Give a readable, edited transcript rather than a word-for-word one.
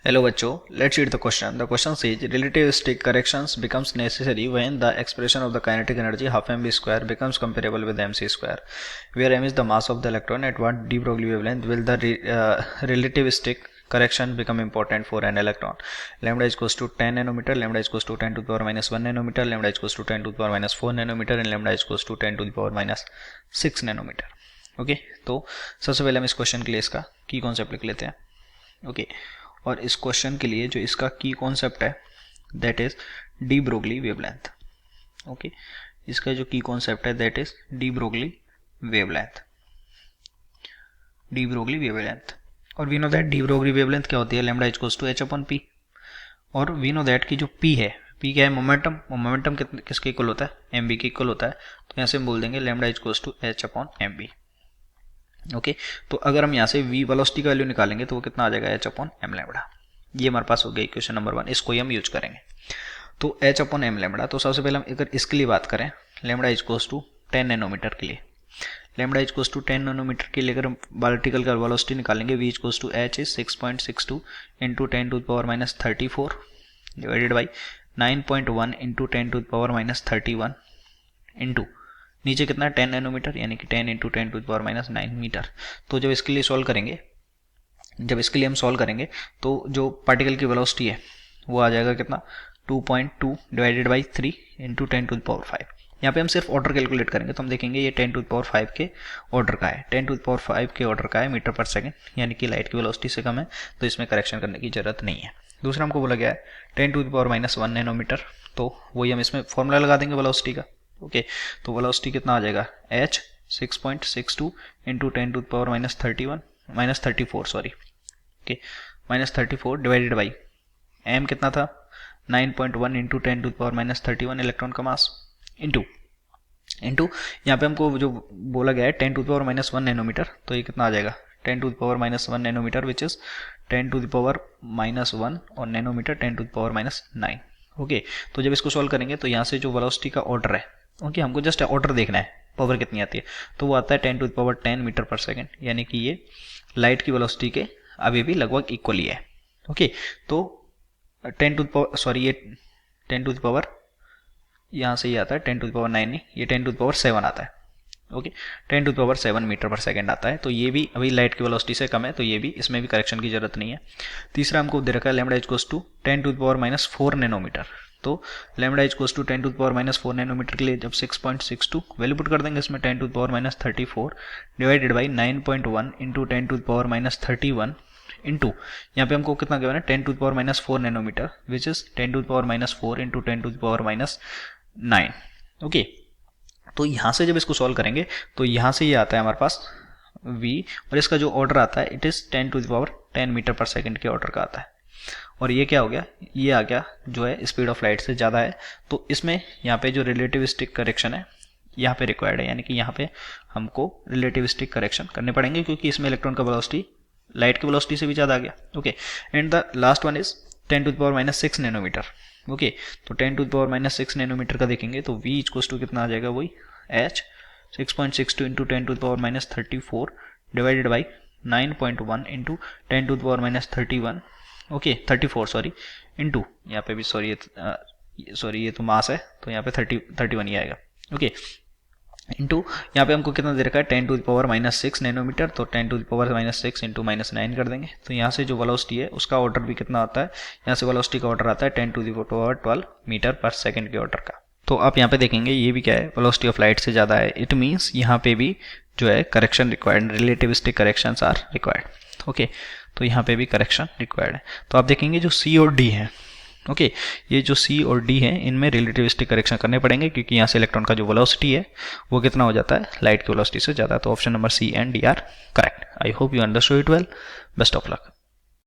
Hello बच्चों, let's read the question. The question says relativistic corrections becomes necessary when the expression of the kinetic energy half mv square becomes comparable with mc square, where m is the mass of the electron. At what de Broglie wavelength will the relativistic correction become important for an electron? Lambda is equals to 10 nanometer, lambda is equals to 10 to the power minus 1 nanometer, lambda is equals to 10 to the power minus 4 nanometer, and lambda is equals to 10 to the power minus 6 nanometer. Okay तो सबसे पहले हम इस question के लिए इसका की concept लिख लेते हैं. ओके और इस क्वेश्चन के लिए जो इसका की कॉन्सेप्ट है that is de Broglie wavelength. Okay इसका जो की कॉन्सेप्ट है that is de Broglie wavelength. De Broglie wavelength और we know that de Broglie wavelength क्या होती है? Lambda equals to H upon p. और वी नो दैट की जो पी है, पी क्या है? मोमेंटम. मोमेंटम किसके इक्वल होता है? एम बी के इक्वल होता है. तो यहाँ से हम बोल देंगे lambda equals to H upon M B. Okay तो अगर हम यहाँ से v वेलोसिटी का वैल्यू निकालेंगे तो वो कितना आ जाएगा? h upon M lambda. ये हमारे पास हो गया इक्वेशन नंबर 1. इसको ही हम यूज करेंगे. तो h अपॉन एम लैम्डा. तो सबसे पहले हम अगर इसके लिए बात करें लैम्डा इक्वल्स टू 10 नैनोमीटर के लिए, लैम्डा इक्वल्स टू 10 नैनोमीटर के लिए अगर हम पार्टिकल का वेलोसिटी निकालेंगे v equals to h is 6.62 into 10 to the power minus 34 divided by 9.1 into 10 to the power minus 31 into नीचे कितना है? 10 नैनोमीटर, यानी कि 10 into 10 to the power minus 9 metre. तो जब इसके लिए सॉल्व करेंगे, जब इसके लिए हम सॉल्व करेंगे तो जो पार्टिकल की वेलोसिटी है वो आ जाएगा कितना? 2.2 divided by 3 into 10 to the power 5. यहाँ पे हम सिर्फ ऑर्डर कैलकुलेट करेंगे तो हम देखेंगे ये 10 टू द पावर 5 के ऑर्डर का है. 10 टू द पावर 5 के ऑर्डर का है मीटर पर सेकेंड, यानी कि लाइट की वेलोसिटी से कम है, तो इसमें करेक्शन करने की जरूरत नहीं है. दूसरा हमको बोला गया है 10 to the power minus 1 nanometre, तो वही हम इसमें फॉर्मूला लगा देंगे वेलोसिटी का. ओके तो वेलोसिटी कितना आ जाएगा? h 6.62 into 10 to the power minus 34 sorry. Okay minus 34 divided by m कितना था? 9.1 into 10 to the power minus 31 electron का मास इंटू यहाँ पे हमको जो बोला गया है 10 to the power minus 1 nanometre, तो ये कितना आ जाएगा? 10 to the power minus 1 nanometre which is 10 to the power minus 1 और nanometre 10 to the power minus 9. Okay तो जब इसको सॉल्व करेंगे तो यहाँ से जो वेलोसिटी का ऑर्डर है, ओके हमको जस्ट ऑर्डर देखना है पावर कितनी आती है, तो वो आता है 10 टू द पावर 10 मीटर पर सेकेंड, यानी कि ये लाइट की वेलोसिटी के अभी भी लगभग इक्वल ही है. ओके तो 10 टू द पावर सॉरी ये 10 टू द पावर यहाँ से ये आता है 10 टू द पावर 9 नहीं, ये 10 टू द पावर 7 आता है. Okay 10 to the power 7 metre पर सेकेंड आता है, तो ये भी अभी लाइट की वेलोसिटी से कम है, तो ये भी इसमें भी करेक्शन की जरूरत नहीं है. तीसरा हमको दे रखा है lambda equals to 10 to the power minus 4 nanometre. तो lambda equals to 10 to the power minus 4 nanometre के लिए जब 6.62 वैल्यू पुट कर देंगे इसमें 10 to the power minus 34 divided by 9.1 into 10 to the power minus 31 into यहाँ पे हमको कितना कहना है? 10 to the power minus 4 nanometre which is 10 to the power minus 4 into 10 to the power minus 9. Okay तो यहाँ से जब इसको सॉल्व करेंगे तो यहाँ से ये आता है हमारे पास v और इसका जो ऑर्डर आता है it is 10 to the power 10 metre पर सेकेंड के ऑर्डर का आता है. और ये क्या हो गया? ये आ गया जो है स्पीड ऑफ लाइट से ज़्यादा है, तो इसमें यहाँ पे जो रिलेटिविस्टिक करेक्शन है यहाँ पे रिक्वायर्ड है, यानी कि यहाँ पे हमको रिलेटिविस्टिक करेक्शन करने पड़ेंगे क्योंकि इसमें इलेक्ट्रॉन का वेलोसिटी लाइट की वेलोसिटी से भी ज़्यादा आ गया. Okay and the last one is 10 to the power minus 6 nanometre. Okay तो 10 to the power minus 6 nanometre का देखेंगे तो v इक्वल्स टू कितना आ जाएगा? वही h 6.62 into 10 to the power minus 34 divided by 9.1 into 10 to the power minus 31 okay 34 sorry into यहाँ पे भी सॉरी ये तो मास है तो यहाँ पे 31 ही आएगा. ओके इंटू यहाँ पे हमको कितना दे रखा है? 10 to the power minus 6 nanometre, तो 10 to the power minus 6 into minus 9 कर देंगे. तो यहाँ से जो वेलोसिटी है उसका ऑर्डर भी कितना आता है? यहाँ से वेलोसिटी का ऑर्डर आता है 10 टू द पावर 12 मीटर पर सेकेंड के ऑर्डर का. तो आप यहाँ पे देखेंगे ये भी क्या है? वेलोसिटी ऑफ लाइट से ज़्यादा है. इट मीन्स यहाँ पे भी जो है correction required, relativistic corrections are required. Okay तो यहाँ पे भी करेक्शन रिक्वायर्ड है. तो आप देखेंगे जो C और D है, ओके ये जो C और D है इनमें रिलेटिविस्टिक करेक्शन करने पड़ेंगे क्योंकि यहाँ से इलेक्ट्रॉन का जो वेलोसिटी है वो कितना हो जाता है? लाइट की वेलोसिटी से ज़्यादा. तो option number C and D are correct. I hope you understood it well. Best of luck.